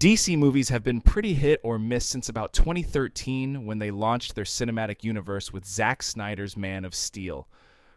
DC movies have been pretty hit or miss since about 2013 when they launched their cinematic universe with Zack Snyder's Man of Steel.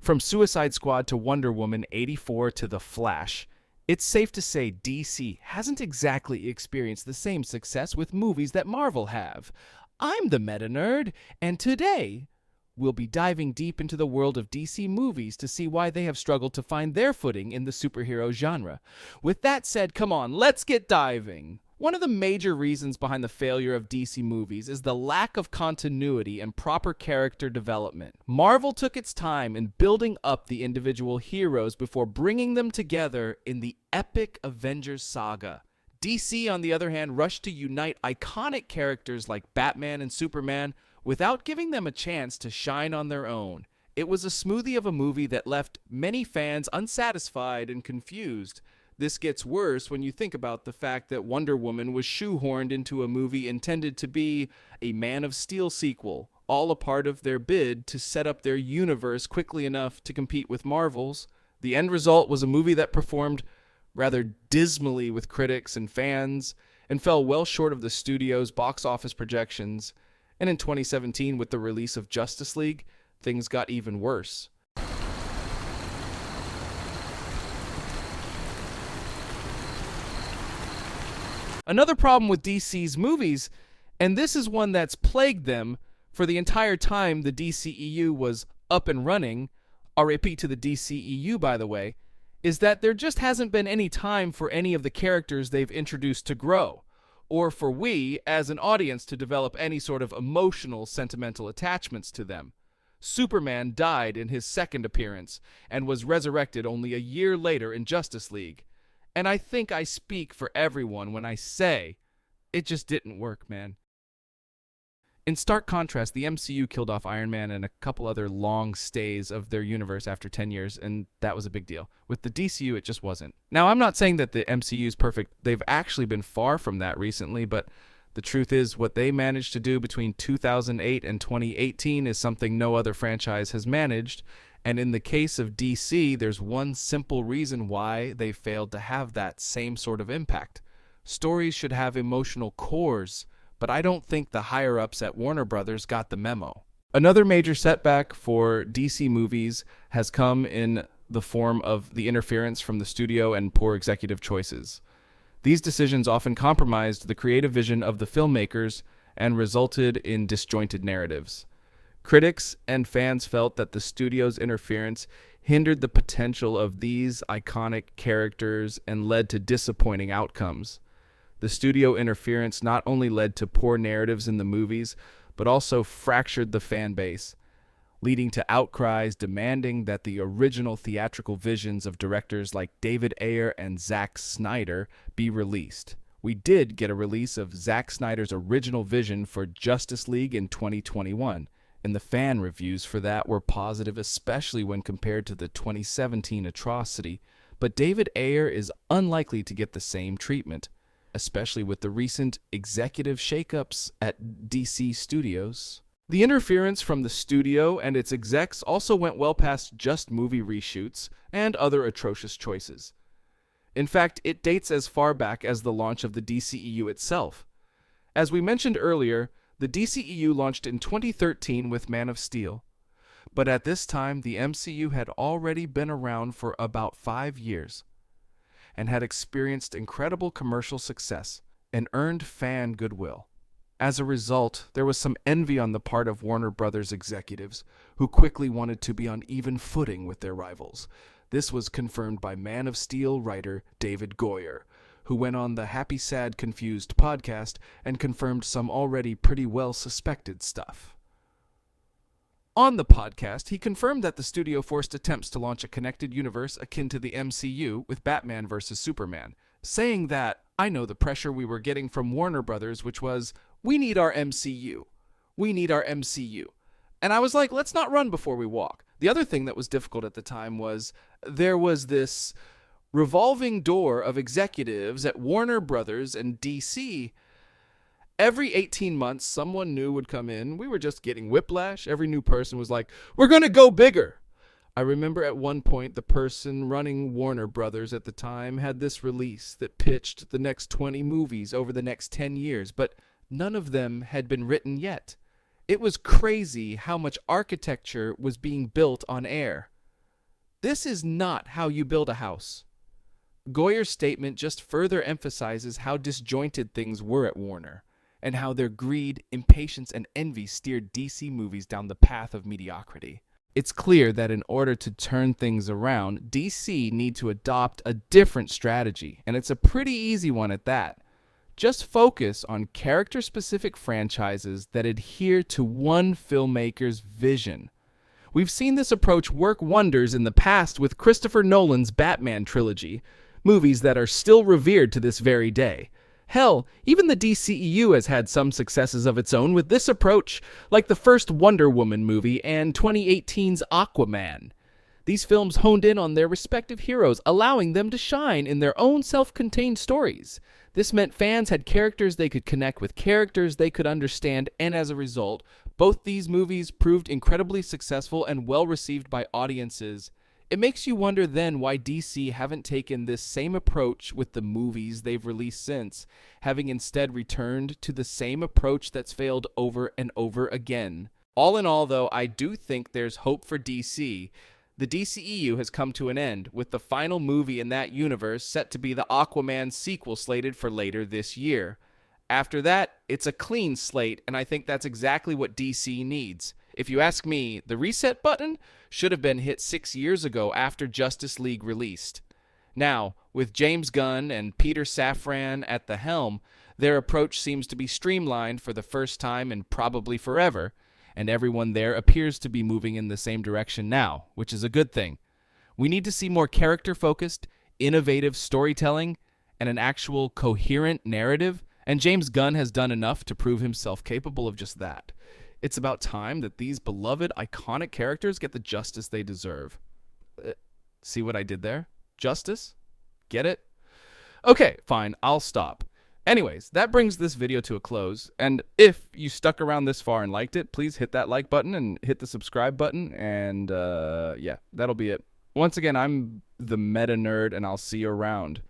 From Suicide Squad to Wonder Woman 84 to The Flash, it's safe to say DC hasn't exactly experienced the same success with movies that Marvel have. I'm the Meta Nerd, and today we'll be diving deep into the world of DC movies to see why they have struggled to find their footing in the superhero genre. With that said, come on, let's get diving. One of the major reasons behind the failure of DC movies is the lack of continuity and proper character development. Marvel took its time in building up the individual heroes before bringing them together in the epic Avengers saga. DC, on the other hand, rushed to unite iconic characters like Batman and Superman without giving them a chance to shine on their own. It was a smoothie of a movie that left many fans unsatisfied and confused. This gets worse when you think about the fact that Wonder Woman was shoehorned into a movie intended to be a Man of Steel sequel, all a part of their bid to set up their universe quickly enough to compete with Marvel's. The end result was a movie that performed rather dismally with critics and fans and fell well short of the studio's box office projections. And in 2017, with the release of Justice League, things got even worse. Another problem with DC's movies, and this is one that's plagued them for the entire time the DCEU was up and running, RIP to the DCEU by the way, is that there just hasn't been any time for any of the characters they've introduced to grow, or for we, as an audience, to develop any sort of emotional, sentimental attachments to them. Superman died in his second appearance, and was resurrected only a year later in Justice League. And I think I speak for everyone when I say, it just didn't work, man. In stark contrast, the MCU killed off Iron Man and a couple other long stays of their universe after 10 years, and that was a big deal. With the DCU, it just wasn't. Now, I'm not saying that the MCU is perfect. They've actually been far from that recently, but the truth is what they managed to do between 2008 and 2018 is something no other franchise has managed. And in the case of DC, there's one simple reason why they failed to have that same sort of impact. Stories should have emotional cores, but I don't think the higher-ups at Warner Brothers got the memo. Another major setback for DC movies has come in the form of the interference from the studio and poor executive choices. These decisions often compromised the creative vision of the filmmakers and resulted in disjointed narratives. Critics and fans felt that the studio's interference hindered the potential of these iconic characters and led to disappointing outcomes. The studio interference not only led to poor narratives in the movies, but also fractured the fan base, leading to outcries demanding that the original theatrical visions of directors like David Ayer and Zack Snyder be released. We did get a release of Zack Snyder's original vision for Justice League in 2021. And the fan reviews for that were positive, especially when compared to the 2017 atrocity. But David Ayer is unlikely to get the same treatment, especially with the recent executive shakeups at DC Studios. The interference from the studio and its execs also went well past just movie reshoots and other atrocious choices. In fact, it dates as far back as the launch of the DCEU itself. As we mentioned earlier, the DCEU launched in 2013 with Man of Steel, but at this time the MCU had already been around for about 5 years and had experienced incredible commercial success and earned fan goodwill. As a result, there was some envy on the part of Warner Brothers executives who quickly wanted to be on even footing with their rivals. This was confirmed by Man of Steel writer David Goyer, who went on the Happy Sad Confused podcast and confirmed some already pretty well suspected stuff. On the podcast, he confirmed that the studio forced attempts to launch a connected universe akin to the MCU with Batman vs. Superman, saying that, I know the pressure we were getting from Warner Brothers, which was, we need our MCU. We need our MCU. And I was like, let's not run before we walk. The other thing that was difficult at the time was there was this revolving door of executives at Warner Brothers and DC. Every 18 months, someone new would come in. We were just getting whiplash. Every new person was like, we're going to go bigger. I remember at one point the person running Warner Brothers at the time had this release that pitched the next 20 movies over the next 10 years, but none of them had been written yet. It was crazy how much architecture was being built on air. This is not how you build a house. Goyer's statement just further emphasizes how disjointed things were at Warner, and how their greed, impatience, and envy steered DC movies down the path of mediocrity. It's clear that in order to turn things around, DC need to adopt a different strategy, and it's a pretty easy one at that. Just focus on character-specific franchises that adhere to one filmmaker's vision. We've seen this approach work wonders in the past with Christopher Nolan's Batman trilogy, movies that are still revered to this very day. Hell, even the DCEU has had some successes of its own with this approach, like the first Wonder Woman movie and 2018's Aquaman. These films honed in on their respective heroes, allowing them to shine in their own self-contained stories. This meant fans had characters they could connect with, characters they could understand, and as a result, both these movies proved incredibly successful and well-received by audiences. It makes you wonder then why DC haven't taken this same approach with the movies they've released since, having instead returned to the same approach that's failed over and over again. All in all, though, I do think there's hope for DC. The DCEU has come to an end, with the final movie in that universe set to be the Aquaman sequel slated for later this year. After that, it's a clean slate, and I think that's exactly what DC needs. If you ask me, the reset button should have been hit 6 years ago after Justice League released. Now, with James Gunn and Peter Safran at the helm, their approach seems to be streamlined for the first time and probably forever, and everyone there appears to be moving in the same direction now, which is a good thing. We need to see more character-focused, innovative storytelling, and an actual coherent narrative, and James Gunn has done enough to prove himself capable of just that. It's about time that these beloved, iconic characters get the justice they deserve. See what I did there? Justice? Get it? Okay, fine, I'll stop. Anyways, that brings this video to a close, and if you stuck around this far and liked it, please hit that like button and hit the subscribe button, and yeah, that'll be it. Once again, I'm the Meta Nerd, and I'll see you around.